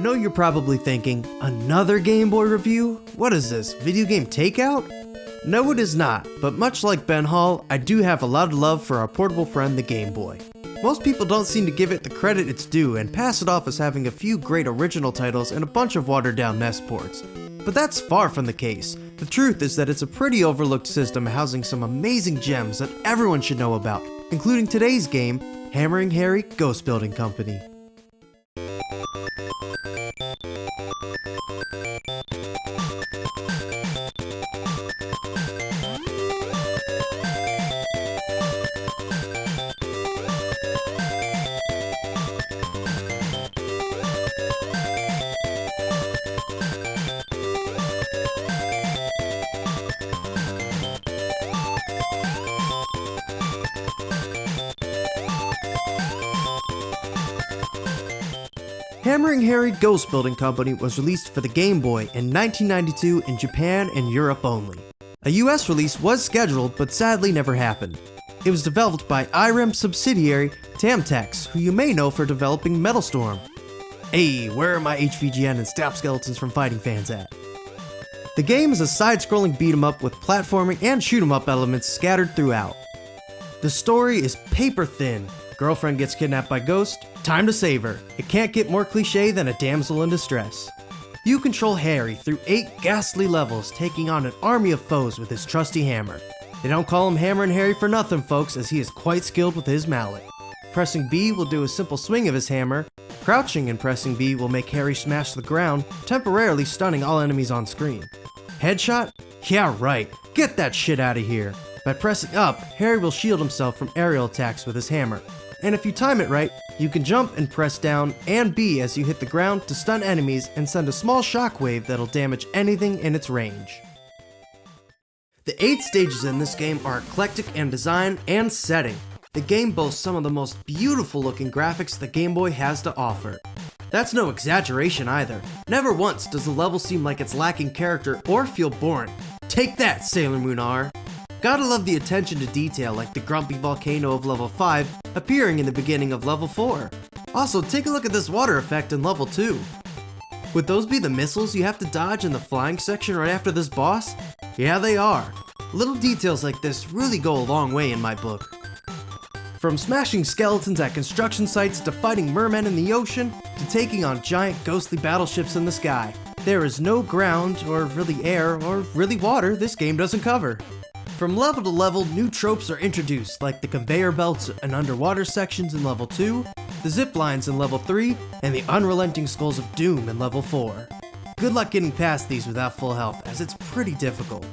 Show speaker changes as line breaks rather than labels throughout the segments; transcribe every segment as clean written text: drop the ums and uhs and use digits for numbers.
know you're probably thinking, another Game Boy review? What is this, video game takeout? No, it is not, but much like Ben Hall, I do have a lot of love for our portable friend, the Game Boy. Most people don't seem to give it the credit it's due and pass it off as having a few great original titles and a bunch of watered down NES ports. But that's far from the case. The truth is that it's a pretty overlooked system housing some amazing gems that everyone should know about, including today's game, Hammerin Harry Ghost Building Company. Hammerin Harry Ghost Building Company was released for the Game Boy in 1992 in Japan and Europe only. A US release was scheduled, but sadly never happened. It was developed by IREM subsidiary Tamtex, who you may know for developing Metal Storm. Hey, where are my HVGN and Stop Skeletons from Fighting fans at? The game is a side-scrolling beat-em-up with platforming and shoot-em-up elements scattered throughout. The story is paper thin. Girlfriend gets kidnapped by ghost, time to save her. It can't get more cliche than a damsel in distress. You control Harry through 8 ghastly levels, taking on an army of foes with his trusty hammer. They don't call him Hammerin Harry for nothing, folks, as he is quite skilled with his mallet. Pressing B will do a simple swing of his hammer. Crouching and pressing B will make Harry smash the ground, temporarily stunning all enemies on screen. Headshot? Yeah, right. Get that shit out of here. By pressing up, Harry will shield himself from aerial attacks with his hammer. And if you time it right, you can jump and press down and B as you hit the ground to stun enemies and send a small shockwave that'll damage anything in its range. The 8 stages in this game are eclectic in design and setting. The game boasts some of the most beautiful looking graphics the Game Boy has to offer. That's no exaggeration either. Never once does the level seem like it's lacking character or feel boring. Take that, Sailor Moon R! Gotta love the attention to detail, like the grumpy volcano of level 5 appearing in the beginning of level 4. Also, take a look at this water effect in level 2. Would those be the missiles you have to dodge in the flying section right after this boss? Yeah, they are. Little details like this really go a long way in my book. From smashing skeletons at construction sites to fighting mermen in the ocean to taking on giant ghostly battleships in the sky, there is no ground, or really air, or really water this game doesn't cover. From level to level, new tropes are introduced, like the conveyor belts and underwater sections in level 2, the zip lines in level 3, and the unrelenting skulls of doom in level 4. Good luck getting past these without full health, as it's pretty difficult.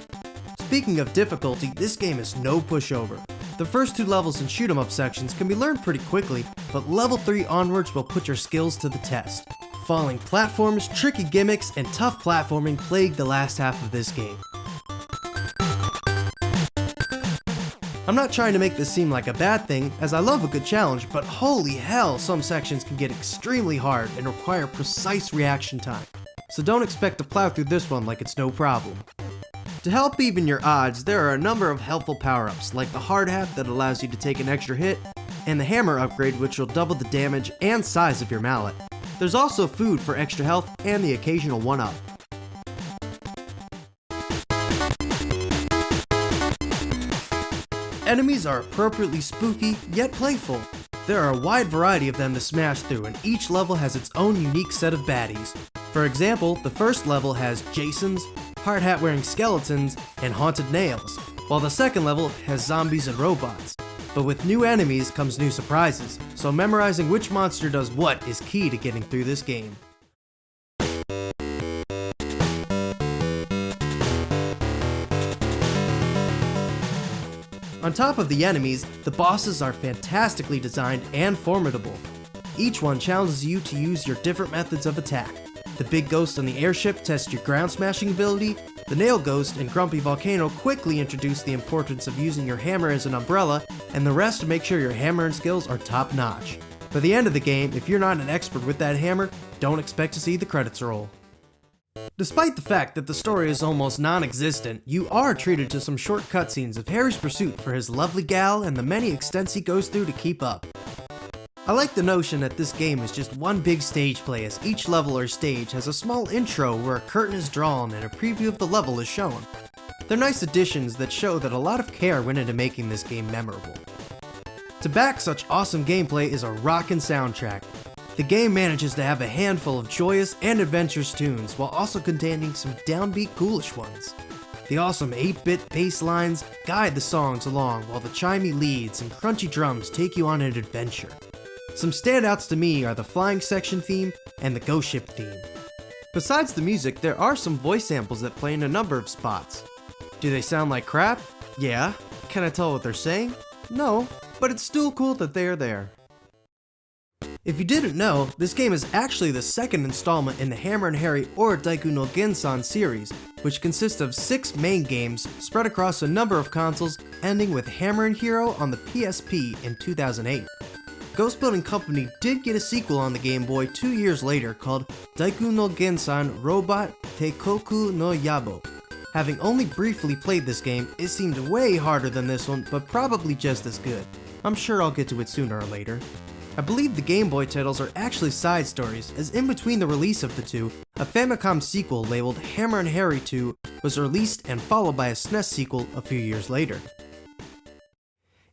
Speaking of difficulty, this game is no pushover. The first 2 levels and shoot 'em up sections can be learned pretty quickly, but level 3 onwards will put your skills to the test. Falling platforms, tricky gimmicks, and tough platforming plague the last half of this game. I'm not trying to make this seem like a bad thing, as I love a good challenge, but holy hell, some sections can get extremely hard and require precise reaction time. So don't expect to plow through this one like it's no problem. To help even your odds, there are a number of helpful power-ups, like the hard hat that allows you to take an extra hit, and the hammer upgrade which will double the damage and size of your mallet. There's also food for extra health and the occasional 1-up. Enemies are appropriately spooky, yet playful. There are a wide variety of them to smash through, and each level has its own unique set of baddies. For example, the first level has Jasons, hard hat wearing skeletons, and haunted nails, while the second level has zombies and robots. But with new enemies comes new surprises, so memorizing which monster does what is key to getting through this game. On top of the enemies, the bosses are fantastically designed and formidable. Each one challenges you to use your different methods of attack. The big ghost on the airship tests your ground smashing ability, the nail ghost and grumpy volcano quickly introduce the importance of using your hammer as an umbrella, and the rest to make sure your hammering skills are top notch. By the end of the game, if you're not an expert with that hammer, don't expect to see the credits roll. Despite the fact that the story is almost non-existent, you are treated to some short cutscenes of Harry's pursuit for his lovely gal and the many extents he goes through to keep up. I like the notion that this game is just one big stage play, as each level or stage has a small intro where a curtain is drawn and a preview of the level is shown. They're nice additions that show that a lot of care went into making this game memorable. To back such awesome gameplay is a rockin' soundtrack. The game manages to have a handful of joyous and adventurous tunes while also containing some downbeat ghoulish ones. The awesome 8-bit bass lines guide the songs along while the chimey leads and crunchy drums take you on an adventure. Some standouts to me are the flying section theme and the ghost ship theme. Besides the music, there are some voice samples that play in a number of spots. Do they sound like crap? Yeah. Can I tell what they're saying? No, but it's still cool that they're there. If you didn't know, this game is actually the second installment in the Hammerin Harry or Daiku no Gensan series, which consists of 6 main games spread across a number of consoles, ending with Hammerin Hero on the PSP in 2008. Ghost Building Company did get a sequel on the Game Boy 2 years later called Daiku no Gensan Robot Teikoku no Yabo. Having only briefly played this game, it seemed way harder than this one, but probably just as good. I'm sure I'll get to it sooner or later. I believe the Game Boy titles are actually side stories, as in between the release of the two, a Famicom sequel labeled Hammerin Harry 2 was released and followed by a SNES sequel a few years later.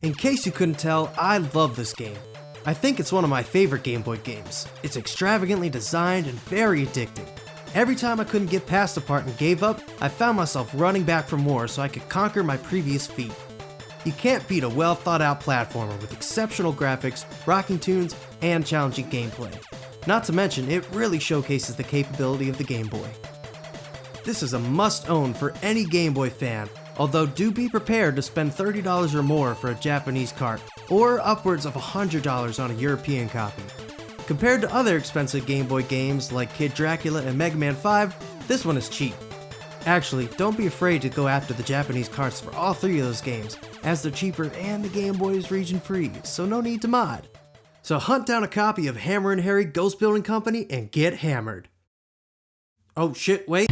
In case you couldn't tell, I love this game. I think it's one of my favorite Game Boy games. It's extravagantly designed and very addicting. Every time I couldn't get past a part and gave up, I found myself running back for more so I could conquer my previous feat. You can't beat a well thought out platformer with exceptional graphics, rocking tunes, and challenging gameplay. Not to mention, it really showcases the capability of the Game Boy. This is a must own for any Game Boy fan, although do be prepared to spend $30 or more for a Japanese cart, or upwards of $100 on a European copy. Compared to other expensive Game Boy games like Kid Dracula and Mega Man 5, this one is cheap. Actually, don't be afraid to go after the Japanese carts for all 3 of those games, as they're cheaper and the Game Boy is region free, so no need to mod. So hunt down a copy of Hammerin Harry Ghost Building Company and get hammered. Oh shit, wait.